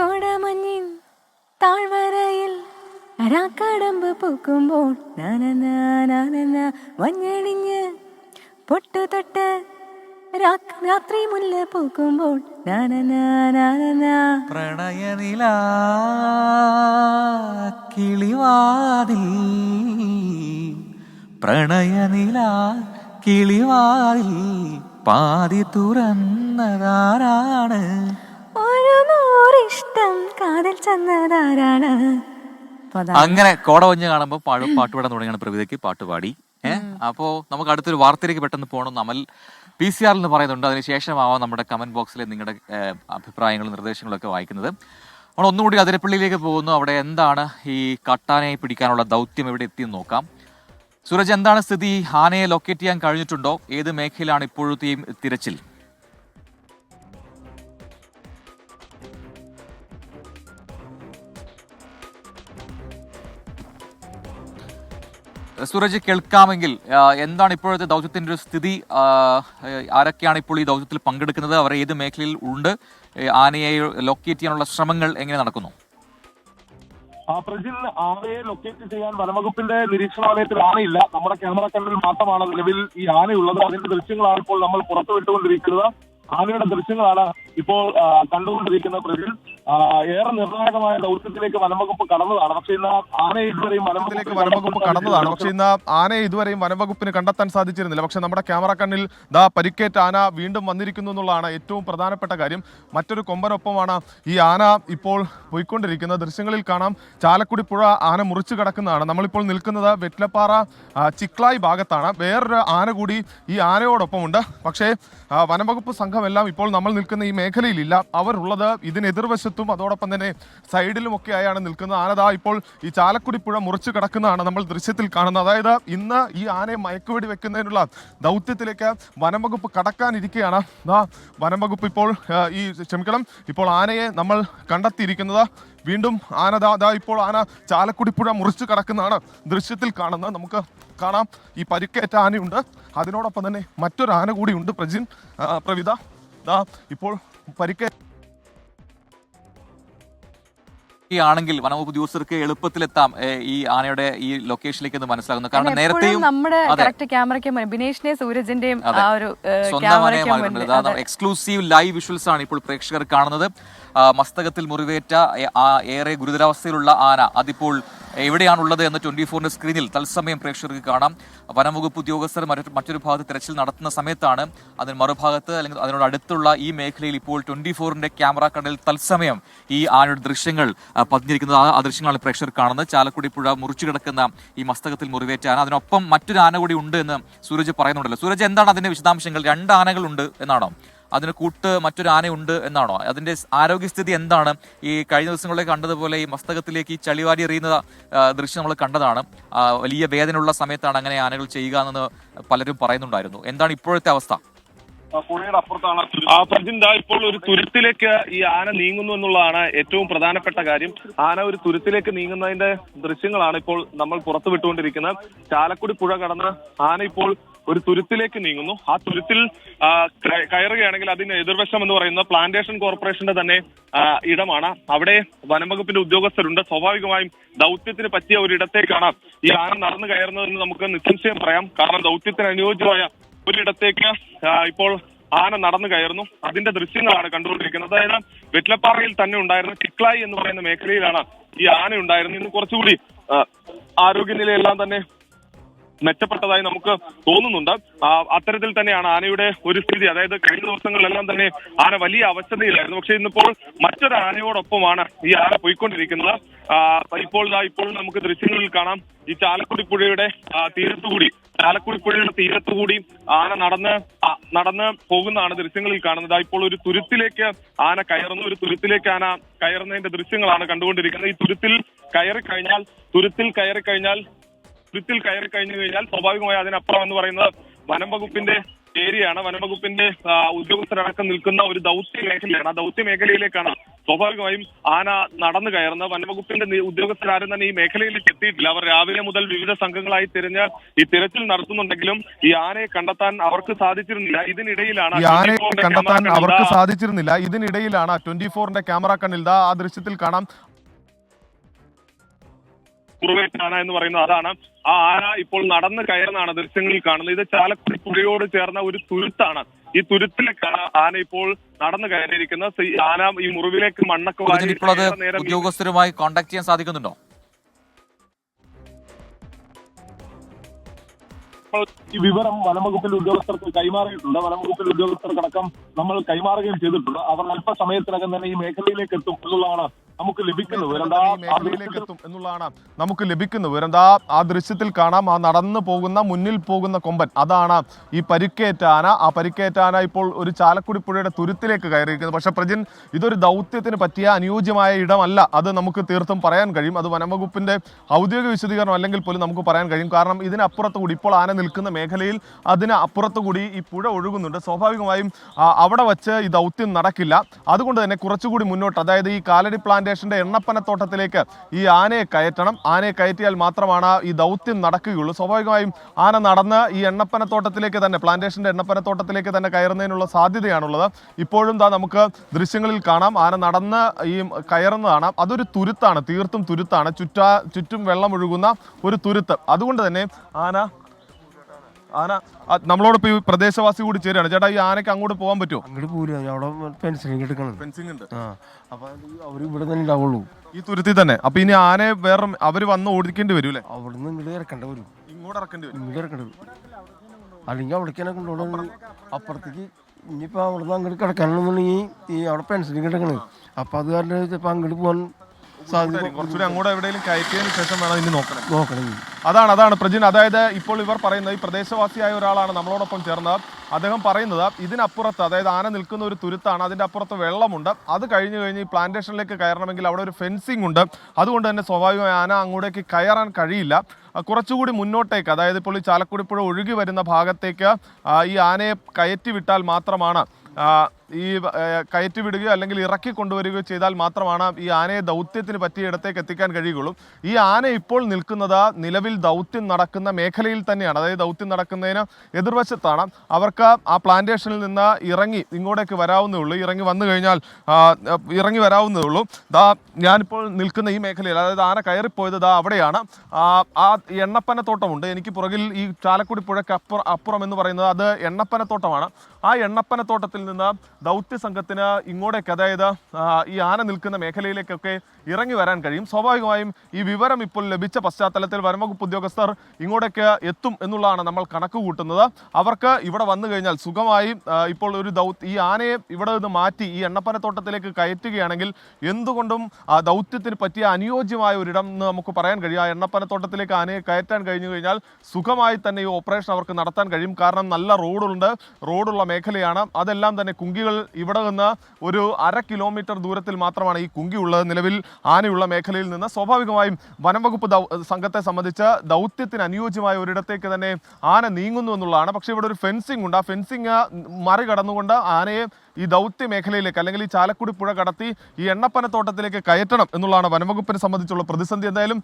കോടമഞ്ഞിൻ താഴ്വരയിൽ രാക്കടമ്പ് പൂക്കുമ്പോൾ മഞ്ഞണിഞ്ഞ് പൊട്ടു തൊട്ട് രാത്രി മുല്ല പൂക്കുമ്പോൾ പ്രണയനില കിളിവാതിൽ പ്രണയനില കിളിവാതിൽ പാതി തുറന്നതാരാണ്? ഒരു നൂറിഷ്ടം കാതിൽ ചെന്നതാരാണ്? അങ്ങനെ കോടമഞ്ഞ് കാണുമ്പോൾ പാട്ടുപാടാൻ തുടങ്ങിയാണ് പ്രവിതയ്ക്ക് പാട്ടുപാടി. അപ്പോ നമുക്ക് അടുത്തൊരു വാർത്തയിലേക്ക് പെട്ടെന്ന് പോകണം. അമൽ PCR എന്ന് പറയുന്നുണ്ട്. അതിനുശേഷമാവാം നമ്മുടെ കമന്റ് ബോക്സിലെ നിങ്ങളുടെ അഭിപ്രായങ്ങളും നിർദ്ദേശങ്ങളും ഒക്കെ വായിക്കുന്നത്. നമ്മൾ ഒന്നുകൂടി അതിരപ്പള്ളിയിലേക്ക് പോകുന്നു. അവിടെ എന്താണ് ഈ കാട്ടാനയെ പിടിക്കാനുള്ള ദൗത്യം എവിടെ എത്തിയെന്ന് നോക്കാം. സൂരജ്, എന്താണ് സ്ഥിതി? ആനയെ ലൊക്കേറ്റ് ചെയ്യാൻ കഴിഞ്ഞിട്ടുണ്ടോ? ഏത് മേഖലയിലാണ് ഇപ്പോഴത്തെയും തിരച്ചിൽ? സൂരജ്, കേൾക്കാമെങ്കിൽ എന്താണ് ഇപ്പോഴത്തെ ദൗത്യത്തിന്റെ ഒരു സ്ഥിതി? ആരൊക്കെയാണ് ഇപ്പോൾ ഈ ദൗത്യത്തിൽ പങ്കെടുക്കുന്നത്? അവർ ഏത് മേഖലയിൽ ഉണ്ട്? ആനയെ ലൊക്കേറ്റ് ചെയ്യാനുള്ള ശ്രമങ്ങൾ എങ്ങനെ നടക്കുന്നു? പ്രജിൽ, ആനയെ ലൊക്കേറ്റ് ചെയ്യാൻ വനംവകുപ്പിന്റെ നിരീക്ഷണ വലയത്തിൽ ആനയില്ല. നമ്മുടെ ക്യാമറ കണ്ണിൽ മാത്രമാണ് നിലവിൽ ഈ ആനയുള്ളത്. അതിന്റെ ദൃശ്യങ്ങളാണ് ഇപ്പോൾ നമ്മൾ പുറത്തുവിട്ടുകൊണ്ടിരിക്കുന്നത്. ആനയുടെ ദൃശ്യങ്ങളാണ് ഇപ്പോൾ കണ്ടുകൊണ്ടിരിക്കുന്നത്. പ്രജിൽ, ഏറെ നിർണായകമായ ദൗത്യത്തിലേക്ക് വനംവകുപ്പ് കടന്നതാണ്. പക്ഷേ ഇന്ന് ആനയെ ഇതുവരെയും വനംവകുപ്പിന് കണ്ടെത്താൻ സാധിച്ചിരുന്നില്ല. പക്ഷെ നമ്മുടെ ക്യാമറ കണ്ണിൽ പരിക്കേറ്റ ആന വീണ്ടും വന്നിരിക്കുന്നു എന്നുള്ളതാണ് ഏറ്റവും പ്രധാനപ്പെട്ട കാര്യം. മറ്റൊരു കൊമ്പനൊപ്പമാണ് ഈ ആന ഇപ്പോൾ പോയിക്കൊണ്ടിരിക്കുന്നത്. ദൃശ്യങ്ങളിൽ കാണാം, ചാലക്കുടി പുഴ ആന മുറിച്ചു കിടക്കുന്നതാണ്. നമ്മളിപ്പോൾ നിൽക്കുന്നത് വെറ്റ്ലപ്പാറ ചിക്ലായി ഭാഗത്താണ്. വേറൊരു ആന കൂടി ഈ ആനയോടൊപ്പമുണ്ട്. പക്ഷേ വനംവകുപ്പ് സംഘമെല്ലാം ഇപ്പോൾ നമ്മൾ നിൽക്കുന്ന ഈ മേഖലയിലില്ല. അവരുള്ളത് ഇതിന് എതിർവശത്തും അതോടൊപ്പം തന്നെ സൈഡിലും ഒക്കെ ആയാണ് നിൽക്കുന്നത്. ആനദാ ഇപ്പോൾ ഈ ചാലക്കുടി പുഴ മുറിച്ചു കിടക്കുന്നതാണ് നമ്മൾ ദൃശ്യത്തിൽ കാണുന്നത്. അതായത് ഇന്ന് ഈ ആനയെ മയക്കുവെടി വെക്കുന്നതിനുള്ള ദൗത്യത്തിലേക്ക് വനംവകുപ്പ് കടക്കാനിരിക്കുകയാണ്. വനംവകുപ്പ് ഇപ്പോൾ ആനയെ നമ്മൾ കണ്ടെത്തിയിരിക്കുന്നത്. വീണ്ടും ഇപ്പോൾ ആന ചാലക്കുടി പുഴ മുറിച്ചു കിടക്കുന്നതാണ് ദൃശ്യത്തിൽ കാണുന്നത്. നമുക്ക് കാണാം, ഈ പരിക്കേറ്റ ആനയുണ്ട്. അതിനോടൊപ്പം തന്നെ മറ്റൊരു ആന കൂടിയുണ്ട്. പ്രവിത, ഇപ്പോൾ പരിക്കേറ്റ ആണെങ്കിൽ വനംവകുപ്പ് ഉദ്യോഗസ്ഥർക്ക് എളുപ്പത്തിലെത്താം ഈ ആനയുടെ ഈ ലൊക്കേഷനിലേക്ക് എന്ന് മനസ്സിലാക്കുന്നു. കാരണം നേരത്തെയും നമ്മുടെ ക്യാമറയ്ക്ക് ബിനേഷിന്റെയും സൂരജിന്റെയും എക്സ്ക്ലൂസീവ് ലൈവ് വിഷ്വൽസ് ആണ് ഇപ്പോൾ പ്രേക്ഷകർ കാണുന്നത്. മസ്തകത്തിൽ മുറിവേറ്റ ഏറെ ഗുരുതരാവസ്ഥയിലുള്ള ആന അതിപ്പോൾ എവിടെയാണുള്ളത് എന്ന് 24ന്റെ സ്ക്രീനിൽ തത്സമയം പ്രേക്ഷകർക്ക് കാണാം. വനംവകുപ്പ് ഉദ്യോഗസ്ഥർ മറ്റൊരു ഭാഗത്ത് തെരച്ചിൽ നടത്തുന്ന സമയത്താണ് അതിന് മറുഭാഗത്ത് അല്ലെങ്കിൽ അതിനോട് അടുത്തുള്ള ഈ മേഖലയിൽ ഇപ്പോൾ 24ന്റെ ക്യാമറ കണ്ണിൽ തത്സമയം ഈ ആനയുടെ ദൃശ്യങ്ങൾ പതിഞ്ഞിരിക്കുന്നത്. ആ ദൃശ്യങ്ങളാണ് പ്രേക്ഷകർ കാണുന്നത്. ചാലക്കുടി പുഴ മുറിച്ചു കിടക്കുന്ന ഈ മസ്തകത്തിൽ മുറിവേറ്റ ആന, അതിനൊപ്പം മറ്റൊരു ആന കൂടി ഉണ്ട് എന്ന് സൂരജ് പറയുന്നുണ്ടല്ലോ. സൂരജ്, എന്താണ് അതിന്റെ വിശദാംശങ്ങൾ? 2 ആനകളുണ്ട് എന്നാണോ? അതിന് മറ്റൊരു ആനയുണ്ട് എന്നാണോ? അതിന്റെ ആരോഗ്യസ്ഥിതി എന്താണ്? ഈ കഴിഞ്ഞ ദിവസങ്ങളിൽ കണ്ടതുപോലെ ഈ മസ്തകത്തിലേക്ക് ഈ ചളിവാരി എറിയുന്ന ദൃശ്യം നമ്മൾ കണ്ടതാണ്. വലിയ വേദനയുള്ള സമയത്താണ് അങ്ങനെ ആനകൾ ചെയ്യുക എന്ന് പലരും പറയുന്നുണ്ടായിരുന്നു. എന്താണ് ഇപ്പോഴത്തെ അവസ്ഥ? പുഴയുടെ അപ്പുറത്താണ് പ്രജിന്ത. ഇപ്പോൾ ഒരു തുരുത്തിലേക്ക് ഈ ആന നീങ്ങുന്നു എന്നുള്ളതാണ് ഏറ്റവും പ്രധാനപ്പെട്ട കാര്യം. ആന ഒരു തുരുത്തിലേക്ക് നീങ്ങുന്നതിന്റെ ദൃശ്യങ്ങളാണ് ഇപ്പോൾ നമ്മൾ പുറത്തുവിട്ടുകൊണ്ടിരിക്കുന്നത്. ചാലക്കുടി പുഴ കടന്ന് ആന ഇപ്പോൾ ഒരു തുരുത്തിലേക്ക് നീങ്ങുന്നു. ആ തുരുത്തിൽ കയറുകയാണെങ്കിൽ അതിന് എതിർവശം എന്ന് പറയുന്നത് പ്ലാന്റേഷൻ കോർപ്പറേഷന്റെ തന്നെ ഇടമാണ്. അവിടെ വനംവകുപ്പിന്റെ ഉദ്യോഗസ്ഥരുണ്ട്. സ്വാഭാവികമായും ദൗത്യത്തിന് പറ്റിയ ഒരിടത്തേക്കാണ് ഈ ആന നടന്നു കയറുന്നതെന്ന് നമുക്ക് നിസ്സംശയം പറയാം. കാരണം ദൗത്യത്തിന് അനുയോജ്യമായ ഒരിടത്തേക്ക് ഇപ്പോൾ ആന നടന്നു കയറുന്നു. അതിന്റെ ദൃശ്യങ്ങളാണ് കണ്ടുകൊണ്ടിരിക്കുന്നത്. അതായത് വെറ്റ്ലപ്പാറയിൽ തന്നെ ഉണ്ടായിരുന്ന ചിക്ലായി എന്ന് പറയുന്ന മേഖലയിലാണ് ഈ ആന ഉണ്ടായിരുന്നത്. ഇന്ന് കുറച്ചുകൂടി ആരോഗ്യനിലയെല്ലാം തന്നെ മെച്ചപ്പെട്ടതായി നമുക്ക് തോന്നുന്നുണ്ട്. അത്തരത്തിൽ തന്നെയാണ് ആനയുടെ ഒരു സ്ഥിതി. അതായത് കഴിഞ്ഞ ദിവസങ്ങളിലെല്ലാം തന്നെ ആന വലിയ അവസ്ഥയിലായിരുന്നു. പക്ഷെ ഇന്നിപ്പോൾ മറ്റൊരു ആനയോടൊപ്പമാണ് ഈ ആന പോയിക്കൊണ്ടിരിക്കുന്നത്. ഇപ്പോൾ നമുക്ക് ദൃശ്യങ്ങളിൽ കാണാം, ഈ ചാലക്കുടി പുഴയുടെ തീരത്തുകൂടി ആന നടന്ന് പോകുന്നതാണ് ദൃശ്യങ്ങളിൽ കാണുന്നത്. ഇപ്പോൾ ഒരു തുരുത്തിലേക്ക് ആന കയറുന്നു. ഒരു തുരുത്തിലേക്ക് ആന കയറുന്നതിന്റെ ദൃശ്യങ്ങളാണ് കണ്ടുകൊണ്ടിരിക്കുന്നത്. ഈ തുരുത്തിൽ കയറി കഴിഞ്ഞാൽ സ്വാഭാവികമായി അതിനപ്പുറം എന്ന് പറയുന്നത് വനം വകുപ്പിന്റെ ഏരിയയാണ്. വനംവകുപ്പിന്റെ ഉദ്യോഗസ്ഥരടക്കം നിൽക്കുന്ന ഒരു ദൗത്യ മേഖലയാണ്. ആ ദൗത്യ മേഖലയിലേക്കാണ് സ്വാഭാവികമായും ആന നടന്നു കയറുന്നത്. വനംവകുപ്പിന്റെ ഉദ്യോഗസ്ഥരാരും തന്നെ ഈ മേഖലയിലേക്ക് എത്തിയിട്ടില്ല. അവർ രാവിലെ മുതൽ വിവിധ സംഘങ്ങളായി തിരിഞ്ഞ് ഈ തിരച്ചിൽ നടത്തുന്നുണ്ടെങ്കിലും ഈ ആനയെ കണ്ടെത്താൻ അവർക്ക് സാധിച്ചിരുന്നില്ല. ഇതിനിടയിലാണ് 24-ന്റെ ക്യാമറ കണ്ണിൽ ആ ദൃശ്യത്തിൽ കാണാം മുറിവേറ്റാന എന്ന് പറയുന്നത് അതാണ്. ആ ആന ഇപ്പോൾ നടന്നു കയറുന്നതാണ് ദൃശ്യങ്ങളിൽ കാണുന്നത്. ഇത് ചാലക്കുടി പുഴയോട് ചേർന്ന ഒരു തുരുത്താണ്. ഈ തുരുത്തിലേക്കാണ് ആന ഇപ്പോൾ നടന്നു കയറിയിരിക്കുന്നത്. ആന ഈ മുറിവിലേക്ക് മണ്ണൊക്കെ വാരി ഉദ്യോഗസ്ഥരുമായി കോൺടാക്ട് ചെയ്യാൻ സാധിക്കുന്നുണ്ടോ? ഈ വിവരം വനംവകുപ്പിന്റെ ഉദ്യോഗസ്ഥർക്ക് കൈമാറിയിട്ടുണ്ട്. വനംവകുപ്പിന്റെ ഉദ്യോഗസ്ഥർക്കടക്കം നമ്മൾ കൈമാറുകയും ചെയ്തിട്ടുണ്ട്. അവർ അല്പസമയത്തിനകം തന്നെ ഈ മേഖലയിലേക്ക് എത്തും എന്നുള്ളതാണ് നമുക്ക് ലഭിക്കുന്ന വിവരം. ആ ദൃശ്യത്തിൽ കാണാം ആ നടന്നു പോകുന്ന മുന്നിൽ പോകുന്ന കൊമ്പൻ, അതാണ് ഈ പരിക്കേറ്റ ആന. ആ പരിക്കേറ്റ ആന ഇപ്പോൾ ഒരു ചാലക്കുടി പുഴയുടെ തുരുത്തിലേക്ക് കയറിയിരിക്കുന്നത്. പക്ഷെ പ്രജിൻ, ഇതൊരു ദൗത്യത്തിന് പറ്റിയ അനുയോജ്യമായ ഇടമല്ല. അത് നമുക്ക് തീർത്തും പറയാൻ കഴിയും. അത് വനംവകുപ്പിന്റെ ഔദ്യോഗിക വിശദീകരണം അല്ലെങ്കിൽ പോലും നമുക്ക് പറയാൻ കഴിയും. കാരണം ഇതിനപ്പുറത്തുകൂടി ഇപ്പോൾ ആന നിൽക്കുന്ന മേഖലയിൽ അതിന് അപ്പുറത്തുകൂടി ഈ പുഴ ഒഴുകുന്നുണ്ട്. സ്വാഭാവികമായും അവിടെ വച്ച് ഈ ദൗത്യം നടക്കില്ല. അതുകൊണ്ട് തന്നെ കുറച്ചുകൂടി മുന്നോട്ട്, അതായത് ഈ കാലടി പ്ലാന്റേഷന്റെ എണ്ണപ്പനത്തോട്ടത്തിലേക്ക് ഈ ആനയെ കയറ്റണം. ആനയെ കയറ്റിയാൽ മാത്രമാണ് ഈ ദൗത്യം നടക്കുകയുള്ളൂ. സ്വാഭാവികമായും ആന നടന്ന് ഈ എണ്ണപ്പനത്തോട്ടത്തിലേക്ക് തന്നെ, പ്ലാന്റേഷന്റെ എണ്ണപ്പനത്തോട്ടത്തിലേക്ക് തന്നെ കയറുന്നതിനുള്ള സാധ്യതയാണുള്ളത്. ഇപ്പോഴും നമുക്ക് ദൃശ്യങ്ങളിൽ കാണാം ആന നടന്ന് ഈ കയറുന്നതാണ്. അതൊരു തുരുത്താണ്, തീർത്തും തുരുത്താണ്. ചുറ്റും വെള്ളം ഒഴുകുന്ന ഒരു തുരുത്ത്. അതുകൊണ്ട് തന്നെ ആന നമ്മളോടൊപ്പം ഈ പ്രദേശവാസി കൂടി ചേരുകയാണ്. ചേട്ടാ, ഈ ആനയ്ക്ക് അങ്ങോട്ട് പോകാൻ പറ്റുമോ? അങ്ങോട്ട് പോലും അവിടെ ഫെൻസിങ് എടുക്കണം. ഫെൻസിങ് ഉണ്ട്. അപ്പൊ അവർ ഇവിടെ തന്നെ ഉണ്ടാവുള്ളൂ, ഈ തുരുത്തി തന്നെ. അപ്പൊ ഇനി ആനയെ വേറെ അവര് വന്ന് ഓടിക്കേണ്ടി വരും അല്ലേ? അവിടുന്ന് ഇങ്ങോട്ട് ഇറക്കേണ്ടി വരും. ഇങ്ങോട്ട് ഇറക്കേണ്ടി വരും. അല്ലെങ്കിൽ അവിടേക്കാനെ കൊണ്ടുപോകണം അപ്പുറത്തേക്ക്. ഇനിയിപ്പോ അവിടുന്ന് അങ്ങോട്ട് കിടക്കാനുണ്ടെന്നുണ്ടെങ്കിൽ ഈ അവിടെ ഫെൻസിങ് എടുക്കണേ. അപ്പൊ അത് കാരണം ചിലപ്പോൾ അങ്ങോട്ട് പോകാൻ കുറച്ചുകൂടി അങ്ങോട്ട് എവിടെയെങ്കിലും കയറ്റിയതിനു ശേഷം വേണം ഇനി നോക്കണം. അതാണ് പ്രജിൻ. അതായത് ഇപ്പോൾ ഇവർ പറയുന്നത്, ഈ പ്രദേശവാസിയായ ഒരാളാണ് നമ്മളോടൊപ്പം ചേർന്നത്. അദ്ദേഹം പറയുന്നത് ഇതിനപ്പുറത്ത്, അതായത് ആന നിൽക്കുന്ന ഒരു തുരുത്താണ്, അതിൻ്റെ അപ്പുറത്ത് വെള്ളമുണ്ട്. അത് കഴിഞ്ഞ് ഈ പ്ലാന്റേഷനിലേക്ക് കയറണമെങ്കിൽ അവിടെ ഒരു ഫെൻസിങ് ഉണ്ട്. അതുകൊണ്ട് തന്നെ സ്വാഭാവികമായി ആന അങ്ങോട്ടേക്ക് കയറാൻ കഴിയില്ല. കുറച്ചുകൂടി മുന്നോട്ടേക്ക്, അതായത് ഇപ്പോൾ ഈ ചാലക്കുടി പുഴ ഒഴുകി വരുന്ന ഭാഗത്തേക്ക് ഈ ആനയെ കയറ്റി വിട്ടാൽ മാത്രമാണ്, ഈ കയറ്റി വിടുകയോ അല്ലെങ്കിൽ ഇറക്കി കൊണ്ടുവരികയോ ചെയ്താൽ മാത്രമാണ് ഈ ആനയെ ദൗത്യത്തിന് പറ്റിയ ഇടത്തേക്ക് എത്തിക്കാൻ കഴിയുകയുള്ളൂ. ഈ ആന ഇപ്പോൾ നിൽക്കുന്നത് നിലവിൽ ദൗത്യം നടക്കുന്ന മേഖലയിൽ തന്നെയാണ്. അതായത് ദൗത്യം നടക്കുന്നതിന് എതിർവശത്താണ്. അവർക്ക് ആ പ്ലാന്റേഷനിൽ നിന്ന് ഇറങ്ങി ഇങ്ങോട്ടേക്ക് വരാവുന്നേ ഉള്ളൂ. ഇറങ്ങി വരാവുന്നതേ ഉള്ളൂ. ഞാനിപ്പോൾ നിൽക്കുന്ന ഈ മേഖലയിൽ, അതായത് ആന കയറിപ്പോയത് അവിടെയാണ്. ആ എണ്ണപ്പനത്തോട്ടമുണ്ട് എനിക്ക് പുറകിൽ. ഈ ചാലക്കുടി പുഴയ്ക്ക് അപ്പുറം എന്ന് പറയുന്നത് അത് എണ്ണപ്പനത്തോട്ടമാണ്. ആ എണ്ണപ്പനത്തോട്ടത്തിൽ നിന്ന് ദൗത്യ സംഘത്തിന് ഇങ്ങോട്ടേക്ക്, അതായത് ഈ ആന നിൽക്കുന്ന മേഖലയിലേക്കൊക്കെ ഇറങ്ങി വരാൻ കഴിയും. സ്വാഭാവികമായും ഈ വിവരം ഇപ്പോൾ ലഭിച്ച പശ്ചാത്തലത്തിൽ വനംവകുപ്പ് ഉദ്യോഗസ്ഥർ ഇങ്ങോട്ടേക്ക് എത്തും എന്നുള്ളതാണ് നമ്മൾ കണക്ക് കൂട്ടുന്നത്. അവർക്ക് ഇവിടെ വന്നു കഴിഞ്ഞാൽ സുഖമായി ഇപ്പോൾ ഈ ആനയെ ഇവിടെ നിന്ന് മാറ്റി ഈ എണ്ണപ്പനത്തോട്ടത്തിലേക്ക് കയറ്റുകയാണെങ്കിൽ എന്തുകൊണ്ടും ദൗത്യത്തിന് പറ്റിയ അനുയോജ്യമായ ഒരിടം എന്ന് നമുക്ക് പറയാൻ കഴിയും. ആ എണ്ണപ്പനത്തോട്ടത്തിലേക്ക് ആനയെ കയറ്റാൻ കഴിഞ്ഞു കഴിഞ്ഞാൽ സുഖമായി തന്നെ ഈ ഓപ്പറേഷൻ അവർക്ക് നടത്താൻ കഴിയും. കാരണം നല്ല റോഡുള്ള മേഖലയാണ്. അതെല്ലാം തന്നെ കുങ്കികൾ ഇവിടെ നിന്ന് ഒരു 1/2 കിലോമീറ്റർ ദൂരത്തിൽ മാത്രമാണ് ഈ കുങ്കി ഉള്ളത്, നിലവിൽ ആനയുള്ള മേഖലയിൽ നിന്ന്. സ്വാഭാവികമായും വനംവകുപ്പ് സംഘത്തെ സംബന്ധിച്ച് ദൗത്യത്തിന് അനുയോജ്യമായ ഒരിടത്തേക്ക് തന്നെ ആന നീങ്ങുന്നു എന്നുള്ളതാണ്. പക്ഷേ ഇവിടെ ഒരു ഫെൻസിംഗ് ഉണ്ട്. ആ ഫെൻസിങ് മറികടന്നുകൊണ്ട് ആനയെ ഈ ദൗത്യ മേഖലയിലേക്ക്, അല്ലെങ്കിൽ ഈ ചാലക്കുടി പുഴ കടത്തി ഈ എണ്ണപ്പനത്തോട്ടത്തിലേക്ക് കയറ്റണം എന്നുള്ളതാണ് വനംവകുപ്പിനെ സംബന്ധിച്ചുള്ള പ്രതിസന്ധി. എന്തായാലും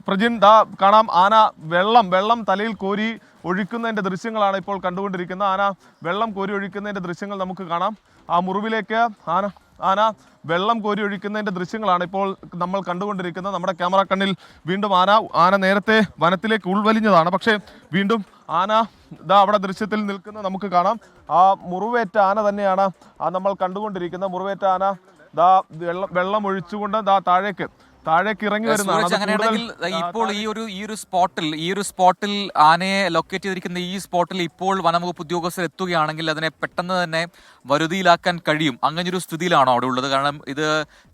പ്രജിൻ കാണാം, ആന വെള്ളം തലയിൽ കോരി ഒഴിക്കുന്നതിൻ്റെ ദൃശ്യങ്ങളാണ് ഇപ്പോൾ കണ്ടുകൊണ്ടിരിക്കുന്നത്. ആന വെള്ളം കോരി ഒഴിക്കുന്നതിൻ്റെ ദൃശ്യങ്ങൾ നമുക്ക് കാണാം. ആ മുറിവിലേക്ക് ആന വെള്ളം കോരി ഒഴിക്കുന്നതിൻ്റെ ദൃശ്യങ്ങളാണ് ഇപ്പോൾ നമ്മൾ കണ്ടുകൊണ്ടിരിക്കുന്നത്. നമ്മുടെ ക്യാമറ കണ്ണിൽ വീണ്ടും ആന നേരത്തെ വനത്തിലേക്ക് ഉൾവലിഞ്ഞതാണ്. പക്ഷേ വീണ്ടും ആന അവിടെ ദൃശ്യത്തിൽ നിൽക്കുന്നത് നമുക്ക് കാണാം. ആ മുറിവേറ്റ ആന തന്നെയാണ് നമ്മൾ കണ്ടുകൊണ്ടിരിക്കുന്നത്. മുറിവേറ്റ ആന വെള്ളം ഒഴിച്ചുകൊണ്ട് താഴേക്ക് ഇറങ്ങി വരുന്നതാണ്. അങ്ങനെയാണെങ്കിൽ ഇപ്പോൾ ഈ ഒരു സ്പോട്ടിൽ ആനയെ ലൊക്കേറ്റ് ചെയ്തിരിക്കുന്ന ഈ സ്പോട്ടിൽ ഇപ്പോൾ വനംവകുപ്പ് ഉദ്യോഗസ്ഥർ എത്തുകയാണെങ്കിൽ അതിനെ പെട്ടെന്ന് തന്നെ വരുതിയിലാക്കാൻ കഴിയും. അങ്ങനൊരു സ്ഥിതിയിലാണോ അവിടെ ഉള്ളത്? കാരണം ഇത്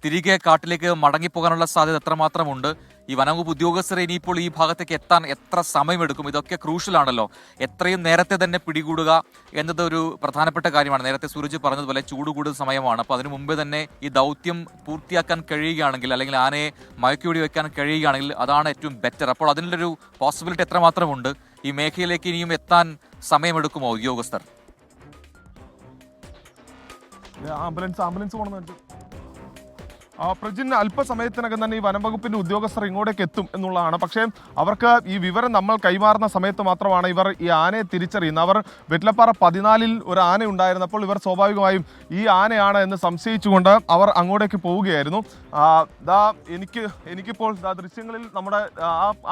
തിരികെ കാട്ടിലേക്ക് മടങ്ങിപ്പോകാനുള്ള സാധ്യത എത്രമാത്രമുണ്ട്? ഈ വനംവകുപ്പ് ഉദ്യോഗസ്ഥരെ ഇനിയിപ്പോൾ ഈ ഭാഗത്തേക്ക് എത്താൻ എത്ര സമയമെടുക്കും? ഇതൊക്കെ ക്രൂഷ്യലാണല്ലോ. എത്രയും നേരത്തെ തന്നെ പിടികൂടുക എന്നത് ഒരു പ്രധാനപ്പെട്ട കാര്യമാണ്. നേരത്തെ സൂരജ് പറഞ്ഞതുപോലെ ചൂട് കൂടുതൽ സമയമാണ്. അപ്പോൾ അതിനു മുമ്പേ തന്നെ ഈ ദൗത്യം പൂർത്തിയാക്കാൻ കഴിയുകയാണെങ്കിൽ, അല്ലെങ്കിൽ ആനയെ മയക്കുവെടി വെക്കാൻ കഴിയുകയാണെങ്കിൽ അതാണ് ഏറ്റവും ബെറ്റർ. അപ്പോൾ അതിനുള്ളൊരു പോസിബിലിറ്റി എത്രമാത്രമുണ്ട്? ഈ മേഖലയിലേക്ക് ഇനിയും എത്താൻ സമയമെടുക്കുമോ ഉദ്യോഗസ്ഥർ? ആംബുലൻസ് പോകണമെന്ന് പ്രജിൻ അല്പസമയത്തിനകം തന്നെ ഈ വനംവകുപ്പിന്റെ ഉദ്യോഗസ്ഥർ ഇങ്ങോട്ടേക്ക് എത്തും എന്നുള്ളതാണ്. പക്ഷേ അവർക്ക് ഈ വിവരം നമ്മൾ കൈമാറുന്ന സമയത്ത് മാത്രമാണ് ഇവർ ഈ ആനയെ തിരിച്ചറിയുന്നത്. അവർ വെറ്റിലപ്പാറ 14 ഒരു ആന ഉണ്ടായിരുന്നപ്പോൾ ഇവർ സ്വാഭാവികമായും ഈ ആനയാണ് എന്ന് സംശയിച്ചുകൊണ്ട് അവർ അങ്ങോട്ടേക്ക് പോവുകയായിരുന്നു. എനിക്കിപ്പോൾ ദൃശ്യങ്ങളിൽ നമ്മുടെ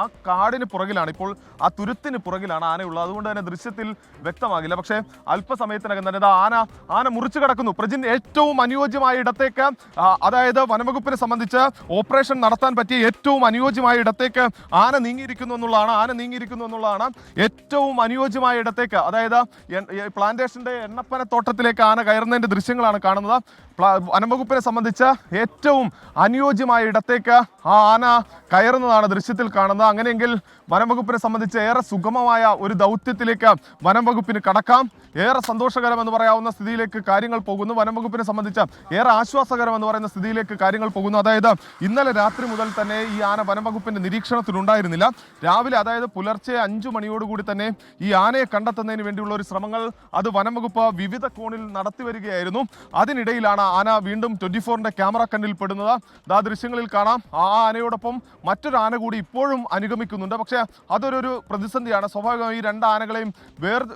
ആ കാടിന് പുറകിലാണ്, ഇപ്പോൾ ആ തുരുത്തിന് പുറകിലാണ് ആനയുള്ളത്. അതുകൊണ്ട് തന്നെ ദൃശ്യത്തിൽ വ്യക്തമാകില്ല. പക്ഷേ അല്പസമയത്തിനകം തന്നെ ആന മുറിച്ചു കിടക്കുന്നു. പ്രജിൻ ഏറ്റവും അനുയോജ്യമായ ഇടത്തേക്ക്, അതായത് വനംവകുപ്പിനെ സംബന്ധിച്ച് ഓപ്പറേഷൻ നടത്താൻ പറ്റിയ ഏറ്റവും അനുയോജ്യമായ ഇടത്തേക്ക് ആന നീങ്ങിയിരിക്കുന്നു എന്നുള്ളതാണ് ഏറ്റവും അനുയോജ്യമായ ഇടത്തേക്ക്. അതായത് പ്ലാന്റേഷന്റെ എണ്ണപ്പന തോട്ടത്തിലേക്ക് ആന കയറുന്നതിന്റെ ദൃശ്യങ്ങളാണ് കാണുന്നത്. വനംവകുപ്പിനെ സംബന്ധിച്ച് ഏറ്റവും അനുയോജ്യമായ ഇടത്തേക്ക് ആ ആന കയറുന്നതാണ് ദൃശ്യത്തിൽ കാണുന്നത്. അങ്ങനെയെങ്കിൽ വനംവകുപ്പിനെ സംബന്ധിച്ച് ഏറെ സുഗമമായ ഒരു ദൗത്യത്തിലേക്ക് വനംവകുപ്പിന് കടക്കാം. ഏറെ സന്തോഷകരമെന്ന് പറയാവുന്ന സ്ഥിതിയിലേക്ക് കാര്യങ്ങൾ പോകുന്നു. വനംവകുപ്പിനെ സംബന്ധിച്ച് ഏറെ ആശ്വാസകരമെന്ന് പറയുന്ന സ്ഥിതിയിലേക്ക് കാര്യങ്ങൾ പോകുന്നു. അതായത് ഇന്നലെ രാത്രി മുതൽ തന്നെ ഈ ആന വനംവകുപ്പിന്റെ നിരീക്ഷണത്തിലുണ്ടായിരുന്നില്ല. രാവിലെ, അതായത് പുലർച്ചെ 5 മണിയോടുകൂടി തന്നെ ഈ ആനയെ കണ്ടെത്തുന്നതിന് വേണ്ടിയുള്ള ഒരു ശ്രമങ്ങൾ അത് വനംവകുപ്പ് വിവിധ കോണിൽ നടത്തി വരികയായിരുന്നു. അതിനിടയിലാണ് ആന വീണ്ടും 24ന്റെ ക്യാമറ കണ്ണിൽ പെടുന്നത്. ദൃശ്യങ്ങളിൽ കാണാം, ആ ആനയോടൊപ്പം മറ്റൊരു ആന കൂടി ഇപ്പോഴും അനുഗമിക്കുന്നുണ്ട്. പക്ഷേ അതൊരു പ്രതിസന്ധിയാണ്. സ്വാഭാവികമായി ഈ 2 ആനകളെയും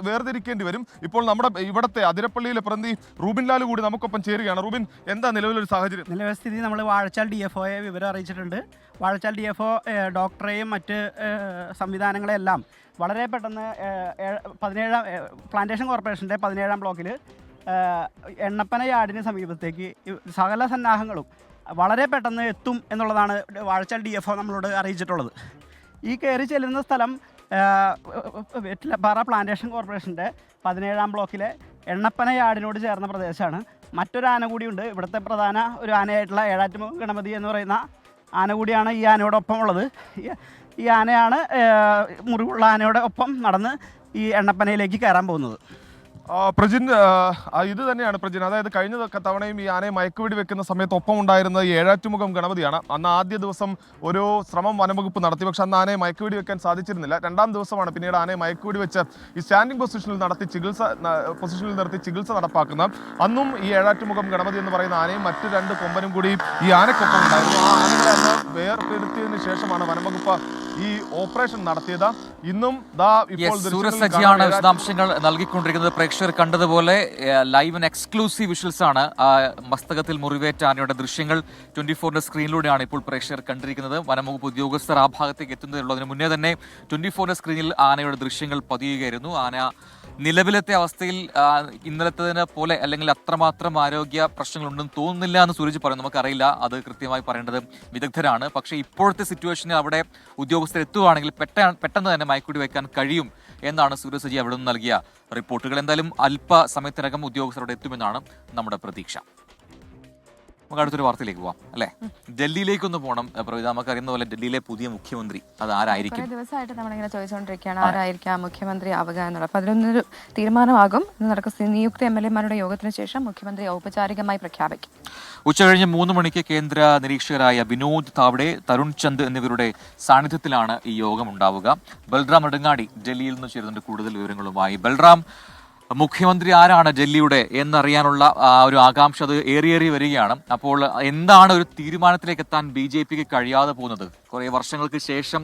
വേർതിരിക്കേണ്ടി വരും. ഇപ്പോൾ നമ്മുടെ ഇവിടുത്തെ അതിരപ്പള്ളിയിലെ പ്രതി റൂബിൻ ലാൽ കൂടി നമുക്കൊപ്പം ചേരുകയാണ്. റൂബിൻ, എന്താ നിലവിലൊരു സാഹചര്യം? നിലവിലെ സ്ഥിതി നമ്മൾ വാഴച്ചാൽ DFOയെ വിവരം അറിയിച്ചിട്ടുണ്ട്. വാഴച്ചാൽ DFO ഡോക്ടറെയും മറ്റ് സംവിധാനങ്ങളെല്ലാം വളരെ പെട്ടെന്ന് 17 പ്ലാന്റേഷൻ കോർപ്പറേഷൻ്റെ 17 ബ്ലോക്കിൽ എണ്ണപ്പന യാർഡിന് സമീപത്തേക്ക് സകല സന്നാഹങ്ങളും വളരെ പെട്ടെന്ന് എത്തും എന്നുള്ളതാണ് വാഴച്ചാൽ DFO നമ്മളോട് അറിയിച്ചിട്ടുള്ളത്. ഈ കയറി ചെല്ലുന്ന സ്ഥലം വെറ്റിലപ്പാറ പ്ലാന്റേഷൻ കോർപ്പറേഷൻ്റെ 17 ബ്ലോക്കിലെ എണ്ണപ്പന യാർഡിനോട് ചേർന്ന പ്രദേശമാണ്. മറ്റൊരു ആന കൂടിയുണ്ട്. ഇവിടുത്തെ പ്രധാന ഒരു ആനയായിട്ടുള്ള ഏഴാറ്റുമുഖം ഗണപതി എന്ന് പറയുന്ന ആന കൂടിയാണ് ഈ ആനയോടൊപ്പം ഉള്ളത്. ഈ ആനയാണ് മുറിവുള്ള ആനയുടെ ഒപ്പം നടന്ന് ഈ എണ്ണപ്പനയിലേക്ക് കയറാൻ പോകുന്നത്. പ്രജിൻ, ഇത് തന്നെയാണ് പ്രജിൻ. അതായത് കഴിഞ്ഞ തവണയും ഈ ആനയെ മയക്കുവെടി വെക്കുന്ന സമയത്ത് ഒപ്പം ഉണ്ടായിരുന്നത് ഏഴാറ്റുമുഖം ഗണപതിയാണ്. അന്ന് ആദ്യ ദിവസം ഒരു ശ്രമം വനംവകുപ്പ് നടത്തി. പക്ഷെ അന്ന് ആനയെ മയക്കുവെടി വെക്കാൻ സാധിച്ചിരുന്നില്ല. 2ാം ദിവസമാണ് പിന്നീട് ആനയെ മയക്കുവെടി വെച്ച് ഈ സ്റ്റാൻഡിംഗ് പൊസിഷനിൽ നിർത്തി ചികിത്സ നടപ്പാക്കുന്നത്. അന്നും ഈ ഏഴാറ്റുമുഖം ഗണപതി എന്ന് പറയുന്ന ആനയും മറ്റു 2 കൊമ്പനും കൂടി ഈ ആനയ്ക്കൊപ്പം ഉണ്ടായിരുന്നു. ആ ആനകളെ അന്ന് വേർപെടുത്തിയതിനു ശേഷമാണ് വനംവകുപ്പ് ഈ ഓപ്പറേഷൻ നടത്തിയത്. ഇന്നും സൂരജ് സജിയാണ് വിശദാംശങ്ങൾ നൽകിക്കൊണ്ടിരിക്കുന്നത്. പ്രേക്ഷകർ കണ്ടതുപോലെ ലൈവ് ആൻഡ് എക്സ്ക്ലൂസീവ് വിഷ്വൽസ് ആണ് മസ്തകത്തിൽ മുറിവേറ്റ ആനയുടെ ദൃശ്യങ്ങൾ 24ന്റെ സ്ക്രീനിലൂടെയാണ് ഇപ്പോൾ പ്രേക്ഷകർ കണ്ടിരിക്കുന്നത്. വനംവകുപ്പ് ഉദ്യോഗസ്ഥർ ആ ഭാഗത്തേക്ക് എത്തുന്നതിനുള്ളതിന് മുന്നേ തന്നെ 24ന്റെ സ്ക്രീനിൽ ആനയുടെ ദൃശ്യങ്ങൾ പതിയുകയായിരുന്നു. ആന നിലവിലത്തെ അവസ്ഥയിൽ ഇന്നലത്തതിനെ പോലെ അല്ലെങ്കിൽ അത്രമാത്രം ആരോഗ്യ പ്രശ്നങ്ങളുണ്ടെന്ന് തോന്നുന്നില്ല എന്ന് സൂരജ് പറയുന്നു. നമുക്കറിയില്ല, അത് കൃത്യമായി പറയേണ്ടത് വിദഗ്ധരാണ്. പക്ഷേ ഇപ്പോഴത്തെ സിറ്റുവേഷനിൽ അവിടെ ഉദ്യോഗസ്ഥർ എത്തുകയാണെങ്കിൽ പെട്ടെന്ന് തന്നെ മയക്കുവെടി വയ്ക്കാൻ കഴിയും എന്നാണ് സൂരജ് സജി അവിടെ നിന്ന് നൽകിയ റിപ്പോർട്ടുകൾ. എന്തായാലും അല്പസമയത്തിനകം ഉദ്യോഗസ്ഥർ അവിടെ എത്തുമെന്നാണ് നമ്മുടെ പ്രതീക്ഷ. നമുക്ക് അടുത്തൊരു വാർത്തയിലേക്ക് പോവാം അല്ലെ. ഡൽഹിയിലേക്കൊന്ന് പോകണം. പ്രവിത, നമുക്കറിയുന്ന പോലെ ഡൽഹിയിലെ പുതിയ മുഖ്യമന്ത്രി അത് ആരായിരിക്കും? ദിവസമായിട്ട് നമ്മളിങ്ങനെ ചോദിച്ചുകൊണ്ടിരിക്കുകയാണ് ആരായിരിക്കാം മുഖ്യമന്ത്രി ആവുക എന്നുള്ളത്. അപ്പൊ അതിലൊന്നൊരു തീരുമാനമാകും. ഇന്ന് നടക്കുന്ന നിയുക്ത MLA-മാരുടെ യോഗത്തിന് ശേഷം മുഖ്യമന്ത്രി ഔപചാരികമായി പ്രഖ്യാപിക്കും. ഉച്ചകഴിഞ്ഞ് 3 മണിക്ക് കേന്ദ്ര നിരീക്ഷകരായ വിനോദ് താവ്ഡെ, തരുൺ ചന്ദ് എന്നിവരുടെ സാന്നിധ്യത്തിലാണ് ഈ യോഗം ഉണ്ടാവുക. ബൽറാം നെടുങ്ങാടി ഡൽഹിയിൽ നിന്ന് ചേരുന്നുണ്ട് കൂടുതൽ വിവരങ്ങളുമായി. ബൽറാം, മുഖ്യമന്ത്രി ആരാണ് ഡൽഹിയുടെ എന്നറിയാനുള്ള ഒരു ആകാംക്ഷ അത് ഏറിയേറി വരികയാണ്. അപ്പോൾ എന്താണ് ഒരു തീരുമാനത്തിലേക്ക് എത്താൻ BJPക്ക് കഴിയാതെ പോകുന്നത്? കുറേ വർഷങ്ങൾക്ക് ശേഷം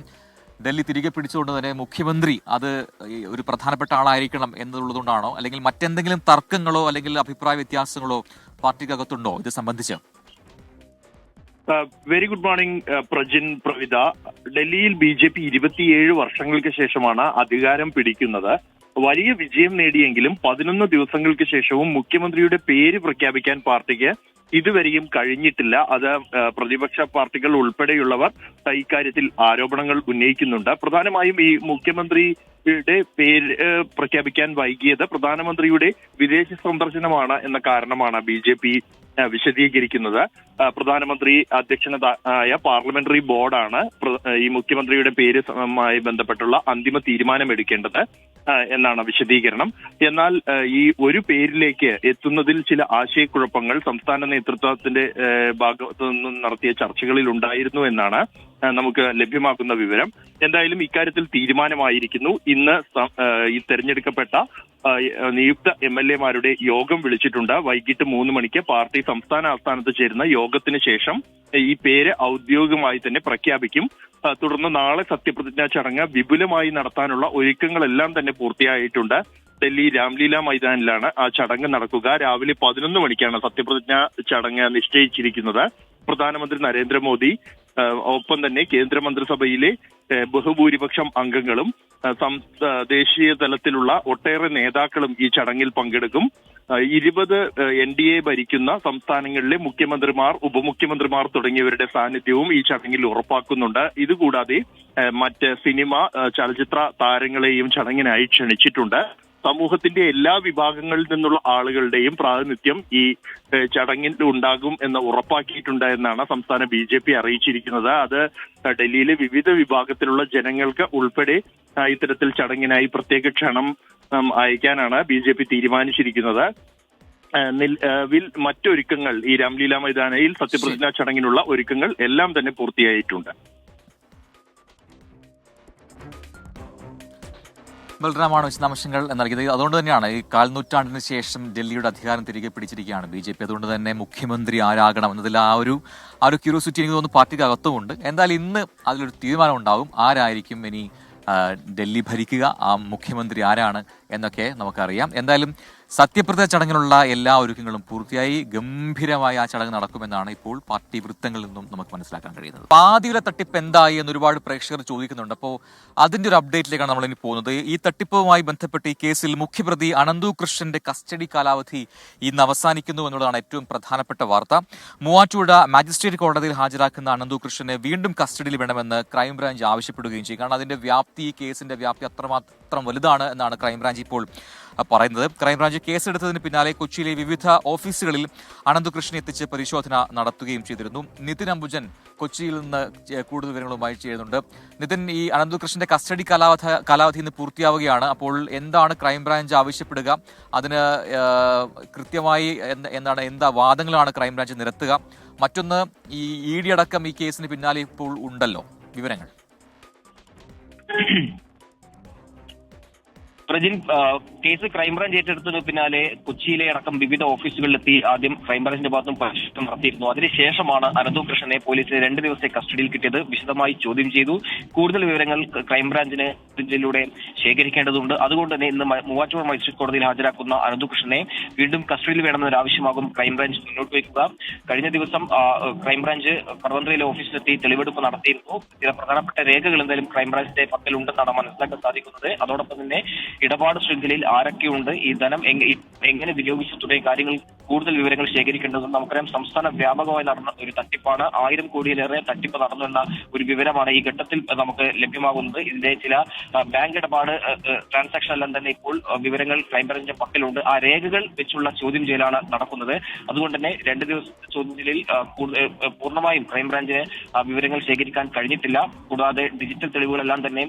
ഡൽഹി തിരികെ പിടിച്ചുകൊണ്ട് തന്നെ മുഖ്യമന്ത്രി അത് ഒരു പ്രധാനപ്പെട്ട ആളായിരിക്കണം എന്നുള്ളതുകൊണ്ടാണോ, അല്ലെങ്കിൽ മറ്റെന്തെങ്കിലും തർക്കങ്ങളോ അല്ലെങ്കിൽ അഭിപ്രായ വ്യത്യാസങ്ങളോ പാർട്ടിക്കകത്തുണ്ടോ ഇത് സംബന്ധിച്ച്? Very good morning Prajin, Pravitha. ഡൽഹിയിൽ BJP 27 വർഷങ്ങൾക്ക് ശേഷമാണ് അധികാരം പിടിക്കുന്നത്. വലിയ വിജയം നേടിയെങ്കിലും 11 ദിവസങ്ങൾക്ക് ശേഷവും മുഖ്യമന്ത്രിയുടെ പേര് പ്രഖ്യാപിക്കാൻ പാർട്ടിക്ക് ഇതുവരെയും കഴിഞ്ഞിട്ടില്ല. അത് പ്രതിപക്ഷ പാർട്ടികൾ ഉൾപ്പെടെയുള്ളവർ ഇക്കാര്യത്തിൽ ആരോപണങ്ങൾ ഉന്നയിക്കുന്നുണ്ട്. പ്രധാനമായും ഈ മുഖ്യമന്ത്രിയുടെ പേര് പ്രഖ്യാപിക്കാൻ വൈകിയത് പ്രധാനമന്ത്രിയുടെ വിദേശ സന്ദർശനമാണ് എന്ന കാരണമാണ് BJP വിശദീകരിക്കുന്നത്. പ്രധാനമന്ത്രി അധ്യക്ഷനായ പാർലമെന്ററി ബോർഡാണ് ഈ മുഖ്യമന്ത്രിയുടെ പേരുമായി ബന്ധപ്പെട്ടുള്ള അന്തിമ തീരുമാനമെടുക്കേണ്ടത് എന്നാണ് വിശദീകരണം. എന്നാൽ ഈ ഒരു പേരിലേക്ക് എത്തുന്നതിൽ ചില ആശയക്കുഴപ്പങ്ങൾ സംസ്ഥാന നേതൃത്വത്തിന്റെ ഭാഗത്തു നിന്നും നടത്തിയ ചർച്ചകളിൽ ഉണ്ടായിരുന്നു എന്നാണ് നമുക്ക് ലഭ്യമാക്കുന്ന വിവരം. എന്തായാലും ഇക്കാര്യത്തിൽ തീരുമാനമായിരിക്കുന്നു. ഇന്ന് ഈ തെരഞ്ഞെടുക്കപ്പെട്ട നിയുക്ത MLA-മാരുടെ യോഗം വിളിച്ചിട്ടുണ്ട്. വൈകിട്ട് 3 മണിക്ക് പാർട്ടി സംസ്ഥാന ആസ്ഥാനത്ത് ചേരുന്ന യോഗത്തിന് ശേഷം ഈ പേര് ഔദ്യോഗികമായി തന്നെ പ്രഖ്യാപിക്കും. തുടർന്ന് നാളെ സത്യപ്രതിജ്ഞാ ചടങ്ങ് വിപുലമായി നടത്താനുള്ള ഒരുക്കങ്ങളെല്ലാം തന്നെ പൂർത്തിയായിട്ടുണ്ട്. ഡൽഹി രാംലീല മൈതാനിലാണ് ആ ചടങ്ങ് നടക്കുക. രാവിലെ 11 മണിക്കാണ് സത്യപ്രതിജ്ഞാ ചടങ്ങ് നിശ്ചയിച്ചിരിക്കുന്നത്. പ്രധാനമന്ത്രി നരേന്ദ്രമോദി ഒപ്പം തന്നെ കേന്ദ്രമന്ത്രിസഭയിലെ ബഹുഭൂരിപക്ഷം അംഗങ്ങളും ദേശീയ തലത്തിലുള്ള ഒട്ടേറെ നേതാക്കളും ഈ ചടങ്ങിൽ പങ്കെടുക്കും. 20 NDA ഭരിക്കുന്ന സംസ്ഥാനങ്ങളിലെ മുഖ്യമന്ത്രിമാർ, ഉപമുഖ്യമന്ത്രിമാർ തുടങ്ങിയവരുടെ സാന്നിധ്യവും ഈ ചടങ്ങിൽ ഉറപ്പാക്കുന്നുണ്ട്. ഇതുകൂടാതെ മറ്റ് സിനിമ, ചലച്ചിത്ര താരങ്ങളെയും ചടങ്ങിനായി ക്ഷണിച്ചിട്ടുണ്ട്. സമൂഹത്തിന്റെ എല്ലാ വിഭാഗങ്ങളിൽ നിന്നുള്ള ആളുകളുടെയും പ്രാതിനിധ്യം ഈ ചടങ്ങിൽ ഉണ്ടാകും എന്ന് ഉറപ്പാക്കിയിട്ടുണ്ട് എന്നാണ് സംസ്ഥാന BJP അറിയിച്ചിരിക്കുന്നത്. അത് ഡൽഹിയിലെ വിവിധ വിഭാഗത്തിലുള്ള ജനങ്ങൾക്ക് ഉൾപ്പെടെ ഇത്തരത്തിൽ ചടങ്ങിനായി പ്രത്യേക ക്ഷണം അയക്കാനാണ് BJP തീരുമാനിച്ചിരിക്കുന്നത്. മറ്റൊരുക്കങ്ങൾ ഈ രാംലീല മൈതാനിയിൽ സത്യപ്രതിജ്ഞാ ചടങ്ങിനുള്ള ഒരുക്കങ്ങൾ എല്ലാം തന്നെ പൂർത്തിയായിട്ടുണ്ട്. ബൽറാമാണ് വിശദാംശങ്ങൾ നൽകിയത്. അതുകൊണ്ട് തന്നെയാണ് ഈ കാൽനൂറ്റാണ്ടിന് ശേഷം ഡൽഹിയുടെ അധികാരം തിരികെ പിടിച്ചിരിക്കുകയാണ് BJP. അതുകൊണ്ട് തന്നെ മുഖ്യമന്ത്രി ആരാകണം എന്നതിൽ ആ ഒരു ക്യൂരിയോസിറ്റി എനിക്ക് തോന്നുന്നു പാർട്ടിക്ക് അകത്തുമുണ്ട്. എന്തായാലും ഇന്ന് അതിലൊരു തീരുമാനം ഉണ്ടാവും. ആരായിരിക്കും ഇനി ഡൽഹി ഭരിക്കുക, ആ മുഖ്യമന്ത്രി ആരാണ് എന്നൊക്കെ നമുക്കറിയാം. എന്തായാലും സത്യപ്രതിജ്ഞ ചടങ്ങിനുള്ള എല്ലാ ഒരുക്കങ്ങളും പൂർത്തിയായി ഗംഭീരമായി ആ ചടങ്ങ് നടക്കുമെന്നാണ് ഇപ്പോൾ പാർട്ടി വൃത്തങ്ങളിൽ നിന്നും നമുക്ക് മനസ്സിലാക്കാൻ കഴിയുന്നത്. പാതിയിലെ തട്ടിപ്പ് എന്തായി എന്ന് ഒരുപാട് പ്രേക്ഷകർ ചോദിക്കുന്നുണ്ട്. അപ്പോൾ അതിന്റെ ഒരു അപ്ഡേറ്റിലേക്കാണ് നമ്മൾ ഇനി പോകുന്നത്. ഈ തട്ടിപ്പുമായി ബന്ധപ്പെട്ട് ഈ കേസിൽ മുഖ്യപ്രതി അനന്തു കൃഷ്ണന്റെ കസ്റ്റഡി കാലാവധി ഇന്ന് അവസാനിക്കുന്നു എന്നുള്ളതാണ് ഏറ്റവും പ്രധാനപ്പെട്ട വാർത്ത. മൂവാറ്റുപുഴ മാജിസ്ട്രേറ്റ് കോടതിയിൽ ഹാജരാക്കുന്ന അനന്തു കൃഷ്ണനെ വീണ്ടും കസ്റ്റഡിയിൽ വേണമെന്ന് ക്രൈംബ്രാഞ്ച് ആവശ്യപ്പെടുകയും ചെയ്യും. കാരണം അതിന്റെ വ്യാപ്തി, ഈ കേസിന്റെ വ്യാപ്തി അത്രമാത്രം വലുതാണ് എന്നാണ് ക്രൈംബ്രാഞ്ച് ഇപ്പോൾ പറയുന്നത്. ക്രൈംബ്രാഞ്ച് കേസെടുത്തതിന് പിന്നാലെ കൊച്ചിയിലെ വിവിധ ഓഫീസുകളിൽ അനന്തകൃഷ്ണനെ എത്തിച്ച് പരിശോധന നടത്തുകയും ചെയ്തിരുന്നു. നിതിൻ അംബുജൻ കൊച്ചിയിൽ നിന്ന് കൂടുതൽ വിവരങ്ങളുമായി ചെയ്യുന്നുണ്ട്. നിതിൻ, ഈ അനന്തകൃഷ്ണന്റെ കസ്റ്റഡി കാലാവധി ഇന്ന് പൂർത്തിയാവുകയാണ്. അപ്പോൾ എന്താണ് ക്രൈംബ്രാഞ്ച് ആവശ്യപ്പെടുക? അതിന് കൃത്യമായി എന്താ വാദങ്ങളാണ് ക്രൈംബ്രാഞ്ച് നിരത്തുക? മറ്റൊന്ന്, ഈ ED അടക്കം ഈ കേസിന് പിന്നാലെ ഇപ്പോൾ ഉണ്ടല്ലോ, വിവരങ്ങൾ. പ്രജിൻ, കേസ് ക്രൈംബ്രാഞ്ച് ഏറ്റെടുത്തതിന് പിന്നാലെ കൊച്ചിയിലെ അടക്കം വിവിധ ഓഫീസുകളിലെത്തി ആദ്യം ക്രൈംബ്രാഞ്ചിന്റെ ഭാഗത്തും പരിശോധന നടത്തിയിരുന്നു. അതിനുശേഷമാണ് അനന്തു കൃഷ്ണനെ പോലീസ് 2 ദിവസത്തെ കസ്റ്റഡിയിൽ കിട്ടിയത്. വിശദമായി ചോദ്യം ചെയ്തു. കൂടുതൽ വിവരങ്ങൾ ക്രൈംബ്രാഞ്ചിന് ജില്ലയിലൂടെ ശേഖരിക്കേണ്ടതുണ്ട്. അതുകൊണ്ട് തന്നെ ഇന്ന് മൂവാറ്റുപുഴ മജിസ്ട്രേറ്റ് കോടതിയിൽ ഹാജരാക്കുന്ന അനന്തു കൃഷ്ണനെ വീണ്ടും കസ്റ്റഡിയിൽ വേണമെന്നൊരു ആവശ്യമാകും ക്രൈംബ്രാഞ്ച് മുന്നോട്ട് വയ്ക്കുക. കഴിഞ്ഞ ദിവസം ക്രൈംബ്രാഞ്ച് കടവന്ത്രയിലെ ഓഫീസിലെത്തി തെളിവെടുപ്പ് നടത്തിയിരുന്നു. ചില പ്രധാനപ്പെട്ട രേഖകൾ എന്തായാലും ക്രൈംബ്രാഞ്ചിന്റെ പക്കലുണ്ടെന്നാണ് മനസ്സിലാക്കാൻ സാധിക്കുന്നത്. അതോടൊപ്പം തന്നെ ഇടപാട് ശൃംഖലയിൽ ആരൊക്കെയുണ്ട്, ഈ ധനം എങ്ങനെ വിനിയോഗിച്ചു തുടങ്ങിയ കാര്യങ്ങൾ കൂടുതൽ വിവരങ്ങൾ ശേഖരിക്കേണ്ടതും. നമുക്കറിയാം, സംസ്ഥാന വ്യാപകമായി നടന്ന ഒരു തട്ടിപ്പാണ്. 1000 കോടിയിലേറെ തട്ടിപ്പ് നടന്നുവെന്ന ഒരു വിവരമാണ് ഈ ഘട്ടത്തിൽ നമുക്ക് ലഭ്യമാകുന്നത്. ഇതിന്റെ ചില ബാങ്ക് ഇടപാട് ട്രാൻസാക്ഷൻ എല്ലാം തന്നെ ഇപ്പോൾ വിവരങ്ങൾ ക്രൈംബ്രാഞ്ചിന്റെ പക്കലുണ്ട്. ആ രേഖകൾ വെച്ചുള്ള ചോദ്യം ചെയ്യലാണ് നടക്കുന്നത്. അതുകൊണ്ട് തന്നെ 2 ദിവസത്തെ ചോദ്യം ചെയ്യലിൽ പൂർണ്ണമായും ക്രൈംബ്രാഞ്ചിന് വിവരങ്ങൾ ശേഖരിക്കാൻ കഴിഞ്ഞിട്ടില്ല. കൂടാതെ ഡിജിറ്റൽ തെളിവുകളെല്ലാം തന്നെ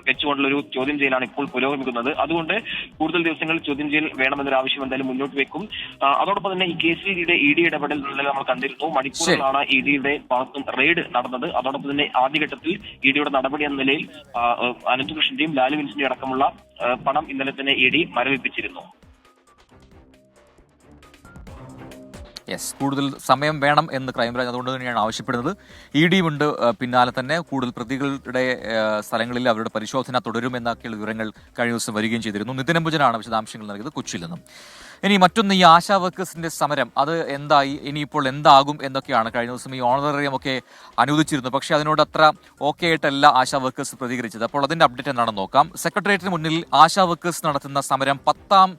വെച്ചുകൊണ്ടുള്ള ഒരു ചോദ്യം ചെയ്യലാണ് ഇപ്പോൾ പുരോഗമിക്കുന്നത്. അതുകൊണ്ട് കൂടുതൽ ദിവസങ്ങൾ ചോദ്യം ചെയ്യൽ വേണമെന്നൊരു ആവശ്യം എന്തായാലും മുന്നോട്ട് വെക്കും. അതോടൊപ്പം തന്നെ ഈ കേസിൽ ED ഇടപെടൽ നമ്മൾ കണ്ടിരുന്നു. മണിക്കൂറിലാണ് EDയുടെ ഭാഗത്തും റെയ്ഡ് നടന്നത്. അതോടൊപ്പം തന്നെ ആദ്യഘട്ടത്തിൽ EDയുടെ നടപടി എന്ന നിലയിൽ അനന്തകൃഷ്ണന്റെയും ലാലു വിൻസിന്റെയും അടക്കമുള്ള പണം ഇന്നലെ തന്നെ ED മരവിപ്പിച്ചിരുന്നു. കൂടുതൽ സമയം വേണം എന്ന് ക്രൈംബ്രാഞ്ച് അതുകൊണ്ട് തന്നെയാണ് ആവശ്യപ്പെടുന്നത്. ED ഉണ്ട് പിന്നാലെ തന്നെ. കൂടുതൽ പ്രതികളുടെ സ്ഥലങ്ങളിൽ അവരുടെ പരിശോധന തുടരുമെന്നൊക്കെയുള്ള വിവരങ്ങൾ കഴിഞ്ഞ ദിവസം വരികയും ചെയ്തിരുന്നു. നിതിൻ അംബുജനാണ് വിശദാംശങ്ങൾ നൽകിയത് കൊച്ചിയിൽ നിന്നും. ഇനി മറ്റൊന്ന്, ഈ ആശാ വർക്കേഴ്സിന്റെ സമരം, അത് എന്തായി, ഇനിയിപ്പോൾ എന്താകും എന്നൊക്കെയാണ്. കഴിഞ്ഞ ദിവസം ഈ ഓണറേറിയം ഒക്കെ അനുവദിച്ചിരുന്നു. പക്ഷേ അതിനോട് അത്ര ഓക്കെ ആയിട്ടല്ല ആശാ വർക്കേഴ്സ് പ്രതികരിച്ചത്. അപ്പോൾ അതിന്റെ അപ്ഡേറ്റ് എന്താണെന്ന് നോക്കാം. സെക്രട്ടേറിയറ്റിന് മുന്നിൽ ആശാ വർക്കേഴ്സ് നടത്തുന്ന സമരം 10ാം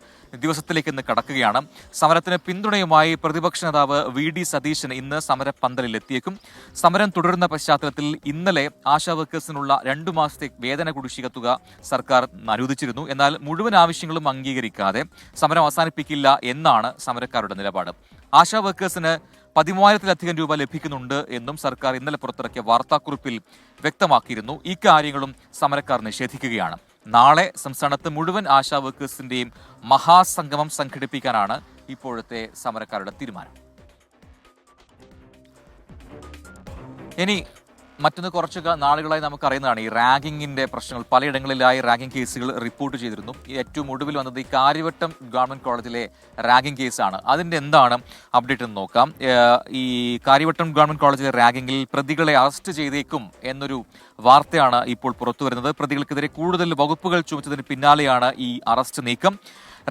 ദിവസത്തിലേക്ക് ഇന്ന് കടക്കുകയാണ്. സമരത്തിന് പിന്തുണയുമായി പ്രതിപക്ഷ നേതാവ് VD സതീശൻ ഇന്ന് സമരപ്പന്തലിൽ എത്തിയേക്കും. സമരം തുടരുന്ന പശ്ചാത്തലത്തിൽ ഇന്നലെ ആശാ വർക്കേഴ്സിനുള്ള 2 മാസത്തെ വേതന കുടിശ്ശിക തുക സർക്കാർ അനുവദിച്ചിരുന്നു. എന്നാൽ മുഴുവൻ ആവശ്യങ്ങളും അംഗീകരിക്കാതെ സമരം അവസാനിപ്പിക്കില്ല എന്നാണ് സമരക്കാരുടെ നിലപാട്. ആശാ വർക്കേഴ്സിന് 13,000-ലധികം രൂപ ലഭിക്കുന്നുണ്ട് എന്നും സർക്കാർ ഇന്നലെ പുറത്തിറക്കിയ വാർത്താക്കുറിപ്പിൽ വ്യക്തമാക്കിയിരുന്നു. ഈ കാര്യങ്ങളും സമരക്കാർ നിഷേധിക്കുകയാണ്. നാളെ സംസ്ഥാനത്ത് മുഴുവൻ ആശാ വർക്കേഴ്സിന്റെയും മഹാസംഗമം സംഘടിപ്പിക്കാനാണ് ഇപ്പോഴത്തെ സമരക്കാരുടെ തീരുമാനം. ഇനി മറ്റൊന്ന് കുറച്ച് നാളുകളായി നമുക്കറിയുന്നതാണ് ഈ റാഗിങ്ങിന്റെ പ്രശ്നങ്ങൾ. പലയിടങ്ങളിലായി റാഗിംഗ് കേസുകൾ റിപ്പോർട്ട് ചെയ്തിരുന്നു. ഈ ഏറ്റവും ഒടുവിൽ വന്നത് ഈ കാര്യവട്ടം ഗവൺമെന്റ് കോളേജിലെ റാഗിംഗ് കേസാണ്. അതിന്റെ എന്താണ് അപ്ഡേറ്റ് എന്ന് നോക്കാം. ഈ കാര്യവട്ടം ഗവൺമെന്റ് കോളേജിലെ റാഗിങ്ങിൽ പ്രതികളെ അറസ്റ്റ് ചെയ്തേക്കും എന്നൊരു വാർത്തയാണ് ഇപ്പോൾ പുറത്തു വരുന്നത്. പ്രതികൾക്കെതിരെ കൂടുതൽ വകുപ്പുകൾ ചുമത്തതിന് പിന്നാലെയാണ് ഈ അറസ്റ്റ് നീക്കം.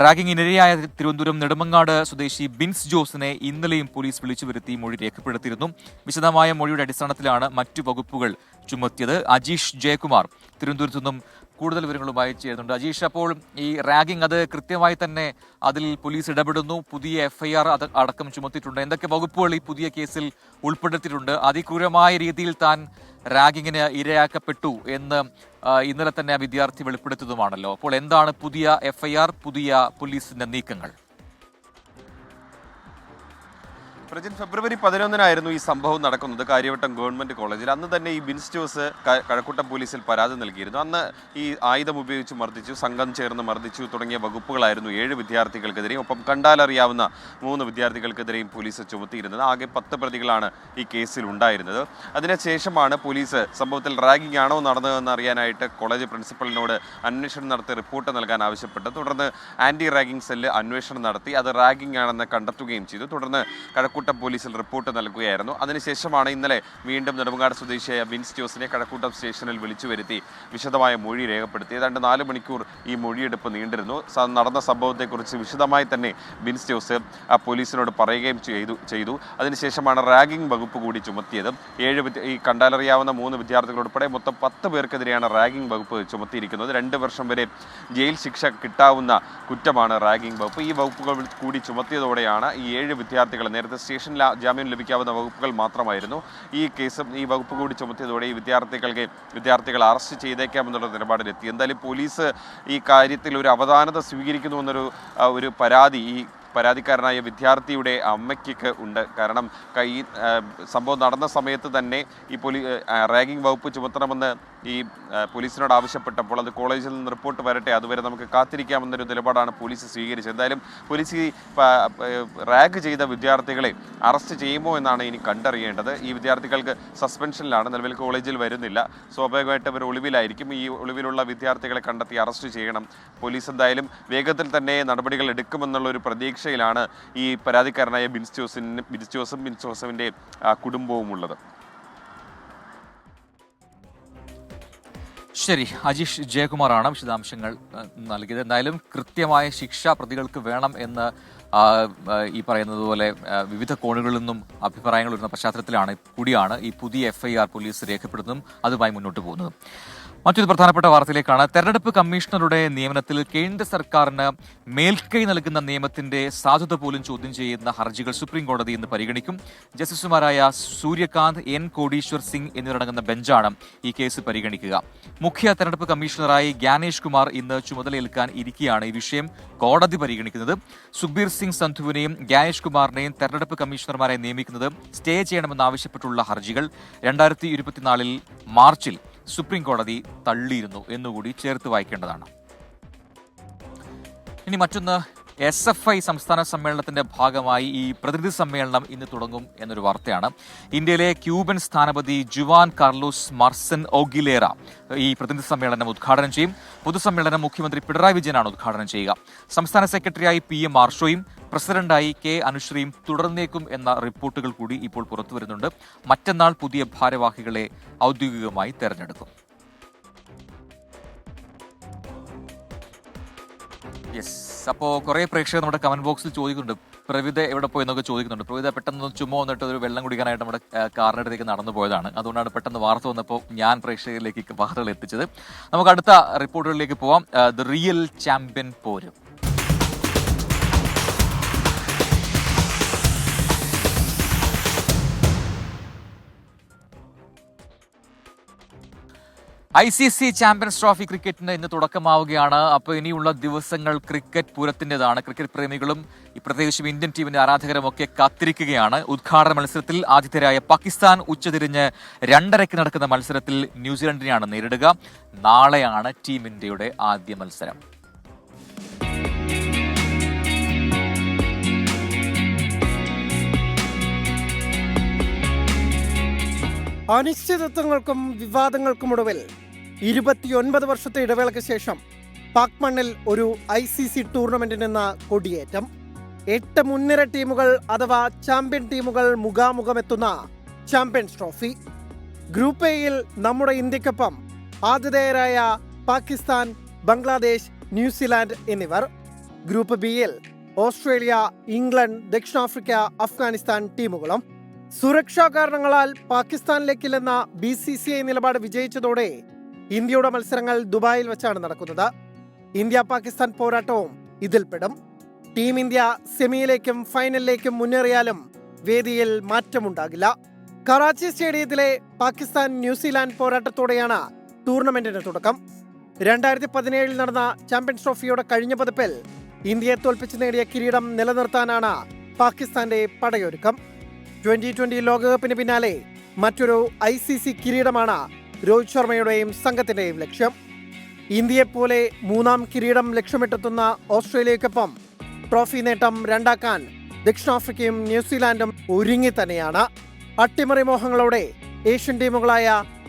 റാഗിങ്ങിനിരയായ തിരുവനന്തപുരം നെടുമങ്ങാട് സ്വദേശി ബിൻസ് ജോസിനെ ഇന്നലെയും പോലീസ് വിളിച്ചു വരുത്തി മൊഴി രേഖപ്പെടുത്തിയിരുന്നു. വിശദമായ മൊഴിയുടെ അടിസ്ഥാനത്തിലാണ് മറ്റു വകുപ്പുകൾ ചുമത്തിയത്. അജീഷ് ജയകുമാർ തിരുവനന്തപുരത്തു നിന്നും കൂടുതൽ വിവരങ്ങളുമായി ചേരുന്നുണ്ട്. അജീഷ്, അപ്പോൾ ഈ റാഗിംഗ് അത് കൃത്യമായി തന്നെ അതിൽ പോലീസ് ഇടപെടുന്നു, പുതിയ FIR അടക്കം ചുമത്തിയിട്ടുണ്ട്. എന്തൊക്കെ വകുപ്പുകൾ ഈ പുതിയ കേസിൽ ഉൾപ്പെടുത്തിയിട്ടുണ്ട്? അതിക്രൂരമായ രീതിയിൽ താൻ റാഗിങ്ങിന് ഇരയാക്കപ്പെട്ടു എന്ന് ഇന്നലെ തന്നെ വിദ്യാർത്ഥി വെളിപ്പെടുത്തിയതുമാണല്ലോ. അപ്പോൾ എന്താണ് പുതിയ FIR, പുതിയ പോലീസിന്റെ നീക്കങ്ങൾ? പ്രജിൻ, ഫെബ്രുവരി 11-നായിരുന്നു ഈ സംഭവം നടക്കുന്നത് കാര്യവട്ടം ഗവൺമെന്റ് കോളേജിൽ. അന്ന് തന്നെ ഈ ബിൻസ് ജോസ് കഴക്കൂട്ടം പോലീസിൽ പരാതി നൽകിയിരുന്നു. അന്ന് ഈ ആയുധം ഉപയോഗിച്ച് മർദ്ദിച്ചു, സംഘം ചേർന്ന് മർദ്ദിച്ചു തുടങ്ങിയ വകുപ്പുകളായിരുന്നു 7 വിദ്യാർത്ഥികൾക്കെതിരെയും ഒപ്പം കണ്ടാലറിയാവുന്ന 3 വിദ്യാർത്ഥികൾക്കെതിരെയും പോലീസ് ചുമത്തിയിരുന്നത്. ആകെ 10 പ്രതികളാണ് ഈ കേസിൽ ഉണ്ടായിരുന്നത്. അതിനുശേഷമാണ് പോലീസ് സംഭവത്തിൽ റാഗിംഗ് ആണോ നടന്നതെന്ന് അറിയാനായിട്ട് കോളേജ് പ്രിൻസിപ്പലിനോട് അന്വേഷണം നടത്തി റിപ്പോർട്ട് നൽകാൻ ആവശ്യപ്പെട്ടത്. തുടർന്ന് ആന്റി റാഗിംഗ് സെല്ല് അന്വേഷണം നടത്തി അത് റാഗിംഗ് ആണെന്ന് കണ്ടെത്തുകയും ചെയ്തു. തുടർന്ന് കഴക്കൂട്ടം പോലീസിൽ റിപ്പോർട്ട് നൽകുകയായിരുന്നു. അതിനുശേഷമാണ് ഇന്നലെ വീണ്ടും നെടുമങ്ങാട് സ്വദേശിയായ ബിൻസ് ജോസിനെ കഴക്കൂട്ടം സ്റ്റേഷനിൽ വിളിച്ചു വരുത്തി വിശദമായ മൊഴി രേഖപ്പെടുത്തി. ഏതാണ്ട് 4 മണിക്കൂർ ഈ മൊഴിയെടുപ്പ് നീണ്ടിരുന്നു. നടന്ന സംഭവത്തെക്കുറിച്ച് വിശദമായി തന്നെ ബിൻസ് ജോസ് പോലീസിനോട് പറയുകയും ചെയ്തു. അതിനുശേഷമാണ് റാഗിംഗ് വകുപ്പ് കൂടി ചുമത്തിയത്. ഈ കണ്ടാലറിയാവുന്ന 3 വിദ്യാർത്ഥികൾ ഉൾപ്പെടെ മൊത്തം 10 പേർക്കെതിരെയാണ് റാഗിംഗ് വകുപ്പ് ചുമത്തിയിരിക്കുന്നത്. 2 വർഷം വരെ ജയിൽ ശിക്ഷ കിട്ടാവുന്ന കുറ്റമാണ് റാഗിംഗ് വകുപ്പ്. ഈ വകുപ്പുകൾ കൂടി ചുമത്തിയതോടെയാണ് ഈ 7 വിദ്യാർത്ഥികൾ, നേരത്തെ സ്റ്റേഷനിൽ ജാമ്യം ലഭിക്കാവുന്ന വകുപ്പുകൾ മാത്രമായിരുന്നു, ഈ വകുപ്പ് കൂടി ചുമത്തിയതോടെ ഈ വിദ്യാർത്ഥികൾ അറസ്റ്റ് ചെയ്തേക്കാമെന്നുള്ള നിലപാടിലെത്തി. എന്തായാലും പോലീസ് ഈ കാര്യത്തിൽ ഒരു അവധാനത സ്വീകരിക്കുന്നുവെന്നൊരു ഒരു പരാതി ഈ പരാതിക്കാരനായ വിദ്യാർത്ഥിയുടെ അമ്മയ്ക്ക് ഉണ്ട്. കാരണം ഈ സംഭവം നടന്ന സമയത്ത് തന്നെ ഈ റാഗിംഗ് വകുപ്പ് ചുമത്തണമെന്ന് ഈ പോലീസിനോട് ആവശ്യപ്പെട്ടപ്പോൾ അത് കോളേജിൽ നിന്ന് റിപ്പോർട്ട് വരട്ടെ, അതുവരെ നമുക്ക് കാത്തിരിക്കാമെന്നൊരു നിലപാടാണ് പോലീസ് സ്വീകരിച്ചത്. എന്തായാലും പോലീസ് ഈ റാഗ് ചെയ്ത വിദ്യാർത്ഥികളെ അറസ്റ്റ് ചെയ്യുമോ എന്നാണ് ഇനി കണ്ടറിയേണ്ടത്. ഈ വിദ്യാർത്ഥികൾക്ക് സസ്പെൻഷനിലാണ്, നിലവിൽ കോളേജിൽ വരുന്നില്ല. സ്വാഭാവികമായിട്ട് അവർ ഒളിവിലായിരിക്കും. ഈ ഒളിവിലുള്ള വിദ്യാർത്ഥികളെ കണ്ടെത്തി അറസ്റ്റ് ചെയ്യണം. പോലീസ് എന്തായാലും വേഗത്തിൽ തന്നെ നടപടികൾ എടുക്കുമെന്നുള്ള ഒരു പ്രതീക്ഷയിലാണ് ഈ പരാതിക്കാരനായ ബിൻസ് ജോസഫിന്റെ കുടുംബവും ഉള്ളത്. ശരി, അജീഷ് ജയകുമാറാണ് വിശദാംശങ്ങൾ നൽകിയത്. എന്തായാലും കൃത്യമായ ശിക്ഷ പ്രതികൾക്ക് വേണം എന്ന് ഈ പറയുന്നത് പോലെ വിവിധ കോണുകളിൽ നിന്നും അഭിപ്രായങ്ങൾ വരുന്ന പശ്ചാത്തലത്തിലാണ് കൂടിയാണ് ഈ പുതിയ FIR പോലീസ് രേഖപ്പെടുത്തുന്നതും അതുമായി മുന്നോട്ട് പോകുന്നതും. മറ്റൊരു പ്രധാനപ്പെട്ട വാർത്തയിലേക്കാണ്. തെരഞ്ഞെടുപ്പ് കമ്മീഷണറുടെ നിയമനത്തിൽ കേന്ദ്ര സർക്കാരിന് മേൽക്കൈ നൽകുന്ന നിയമത്തിന്റെ സാധുത പോലും ചോദ്യം ചെയ്യുന്ന ഹർജികൾ സുപ്രീം കോടതി ഇന്ന് പരിഗണിക്കും. ജസ്റ്റിസുമാരായ സൂര്യകാന്ത്, N. കോടീശ്വർ സിംഗ് എന്നിവരടങ്ങുന്ന ബെഞ്ചാണ് ഈ കേസ് പരിഗണിക്കുക. മുഖ്യ തെരഞ്ഞെടുപ്പ് കമ്മീഷണറായി ഗ്യാനേഷ് കുമാർ ഇന്ന് ചുമതലയേൽക്കാൻ ഇരിക്കെയാണ് ഈ വിഷയം കോടതി പരിഗണിക്കുന്നത്. സുഖ്ബീർ സിംഗ് സന്ധുവിനെയും ഗ്യാനേഷ് കുമാറിനെയും തെരഞ്ഞെടുപ്പ് കമ്മീഷണർമാരെ നിയമിക്കുന്നത് സ്റ്റേ ചെയ്യണമെന്നാവശ്യപ്പെട്ടുള്ള ഹർജികൾ 2024 മാർച്ചിൽ സുപ്രീം കോടതി തള്ളിയിരുന്നു എന്നുകൂടി ചേർത്ത് വായിക്കേണ്ടതാണ്. ഇനി മറ്റൊന്ന്, SFI സംസ്ഥാന സമ്മേളനത്തിന്റെ ഭാഗമായി ഈ പ്രതിനിധി സമ്മേളനം ഇന്ന് തുടങ്ങും എന്നൊരു വാർത്തയാണ്. ഇന്ത്യയിലെ ക്യൂബൻ സ്ഥാനപതി ജുവാൻ കാർലോസ് മാർസൻ ഓഗിലേറ ഈ പ്രതിനിധി സമ്മേളനം ഉദ്ഘാടനം ചെയ്യും. പൊതുസമ്മേളനം മുഖ്യമന്ത്രി പിണറായി വിജയനാണ് ഉദ്ഘാടനം ചെയ്യുക. സംസ്ഥാന സെക്രട്ടറിയായി PM മാർഷോയും പ്രസിഡന്റായി K. അനുശ്രീയും തുടർന്നേക്കും എന്ന റിപ്പോർട്ടുകൾ കൂടി ഇപ്പോൾ പുറത്തു വരുന്നുണ്ട്. മറ്റന്നാൾ പുതിയ ഭാരവാഹികളെ ഔദ്യോഗികമായി തെരഞ്ഞെടുക്കും. യെസ്, അപ്പോൾ കുറേ പ്രേക്ഷകർ നമ്മുടെ കമന്റ് ബോക്സിൽ ചോദിക്കുന്നുണ്ട്, പ്രവിത എവിടെ പോയി എന്നൊക്കെ ചോദിക്കുന്നുണ്ട്. പ്രവിത പെട്ടെന്ന് ചുമ്മാ വന്നിട്ട് ഒരു വെള്ളം കുടിക്കാനായിട്ട് നമ്മുടെ കാറിനടുത്തേക്ക് നടന്നു പോയതാണ്. അതുകൊണ്ടാണ് പെട്ടെന്ന് വാർത്ത വന്നപ്പോൾ ഞാൻ പ്രേക്ഷകരിലേക്ക് വാർത്തകൾ എത്തിച്ചത്. നമുക്ക് അടുത്ത റിപ്പോർട്ടുകളിലേക്ക് പോവാം. ദ റിയൽ ചാമ്പ്യൻ പോരും. ICC ചാമ്പ്യൻസ് ട്രോഫി ക്രിക്കറ്റിന് ഇന്ന് തുടക്കമാവുകയാണ്. അപ്പോൾ ഇനിയുള്ള ദിവസങ്ങൾ ക്രിക്കറ്റ് പൂരത്തിൻ്റെതാണ്. ക്രിക്കറ്റ് പ്രേമികളും പ്രത്യേകിച്ചും ഇന്ത്യൻ ടീമിന്റെ ആരാധകരും ഒക്കെ കാത്തിരിക്കുകയാണ്. ഉദ്ഘാടന മത്സരത്തിൽ ആതിഥേയരായ പാകിസ്ഥാൻ ഉച്ചതിരിഞ്ഞ് 2:30 നടക്കുന്ന മത്സരത്തിൽ ന്യൂസിലൻഡിനെയാണ് നേരിടുക. നാളെയാണ് ടീം ഇന്ത്യയുടെ ആദ്യ മത്സരം. അനിശ്ചിതത്വങ്ങൾക്കും വിവാദങ്ങൾക്കുമൊടുവിൽ 29 വർഷത്തെ ഇടവേളയ്ക്ക് ശേഷം പാക് മണ്ണിൽ ഒരു ICC ടൂർണമെന്റിന് ഇന്ന് കൊടിയേറ്റം. 8 മുൻനിര ടീമുകൾ അഥവാ ചാമ്പ്യൻ ടീമുകൾ മുഖാമുഖമെത്തുന്ന ചാമ്പ്യൻസ് ട്രോഫി. ഗ്രൂപ്പ് എയിൽ നമ്മുടെ ഇന്ത്യക്കൊപ്പം ആതിഥേയരായ പാകിസ്ഥാൻ, ബംഗ്ലാദേശ്, ന്യൂസിലാൻഡ് എന്നിവർ. ഗ്രൂപ്പ് ബിയിൽ ഓസ്ട്രേലിയ, ഇംഗ്ലണ്ട്, ദക്ഷിണാഫ്രിക്ക, അഫ്ഗാനിസ്ഥാൻ ടീമുകളും. സുരക്ഷാ കാരണങ്ങളാൽ പാകിസ്ഥാനിലേക്കില്ലെന്ന BCCI നിലപാട് വിജയിച്ചതോടെ ഇന്ത്യയുടെ മത്സരങ്ങൾ ദുബായിൽ വെച്ചാണ് നടക്കുന്നത്. ഇന്ത്യ പാകിസ്ഥാൻ പോരാട്ടവും ഇതിൽപ്പെടും. ടീം ഇന്ത്യ സെമിയിലേക്കും ഫൈനലിലേക്കും മുന്നേറിയാലും വേദിയിൽ മാറ്റമുണ്ടാകില്ല. കറാച്ചി സ്റ്റേഡിയത്തിലെ പാകിസ്ഥാൻ ന്യൂസിലാൻഡ് പോരാട്ടത്തോടെയാണ് ടൂർണമെന്റിന് തുടക്കം. 2017 നടന്ന ചാമ്പ്യൻസ് ട്രോഫിയുടെ കഴിഞ്ഞ പതിപ്പിൽ ഇന്ത്യയെ തോൽപ്പിച്ച് നേടിയ കിരീടം നിലനിർത്താനാണ് പാകിസ്ഥാന്റെ പടയൊരുക്കം. 2020 ലോകകപ്പിന് പിന്നാലെ മറ്റൊരു ICC കിരീടമാണ് രോഹിത് ശർമ്മയുടെയും സംഘത്തിന്റെയും ലക്ഷ്യം. ഇന്ത്യയെപ്പോലെ 3ാം കിരീടം ലക്ഷ്യമിട്ടെത്തുന്ന ഓസ്ട്രേലിയക്കൊപ്പം ട്രോഫി നേട്ടം രണ്ടാക്കാൻ ദക്ഷിണാഫ്രിക്കയും ന്യൂസിലാൻഡും ഒരുങ്ങി തന്നെയാണ്. അട്ടിമറി മോഹങ്ങളോടെ ഏഷ്യൻ ടീമുകളായ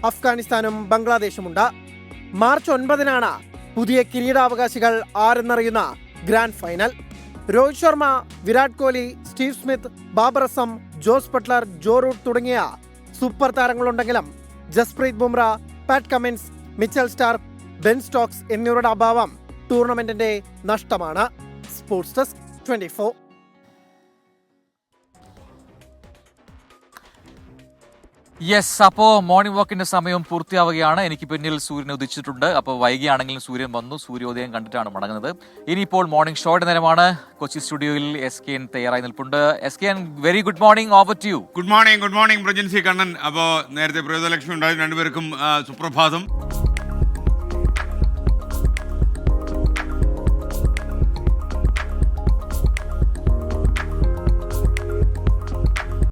അഫ്ഗാനിസ്ഥാനും ബംഗ്ലാദേശുമുണ്ട്. മാർച്ച് 9-നാണ് പുതിയ കിരീടാവകാശികൾ ആരെന്നറിയുന്ന grand final. Rohit Sharma, Virat Kohli, Steve Smith, Babar Azam, Jos Buttler, Joe Root തുടങ്ങിയ സൂപ്പർ താരങ്ങളുണ്ടെങ്കിലും Jasprit Bumrah, Pat Cummins, Mitchell Starc, Ben Stokes എന്നിവരുടെ അഭാവം ടൂർണമെന്റിന്റെ നഷ്ടമാണ്. Sports desk 24. യെസ്, അപ്പോൾ മോർണിംഗ് വാക്കിന്റെ സമയം പൂർത്തിയാവുകയാണ്. എനിക്ക് പിന്നിൽ സൂര്യൻ ഉദിച്ചിട്ടുണ്ട്. അപ്പോൾ വൈകിയാണെങ്കിലും സൂര്യൻ വന്നു. സൂര്യോദയം കണ്ടിട്ടാണ് മടങ്ങുന്നത്. ഇനിയിപ്പോൾ മോർണിംഗ് ഷോയുടെ നേരമാണ്. കൊച്ചി സ്റ്റുഡിയോയിൽ SKN തയ്യാറായി നിൽപ്പുണ്ട്. SKN, very good morning. Over to you. Good morning പ്രജൻസി കണ്ണൻ. അപ്പോൾ നേരത്തെ പ്രിയദലക്ഷ്മി ഉണ്ടായിരുന്നു. രണ്ടുപേർക്കും സുപ്രഭാതം.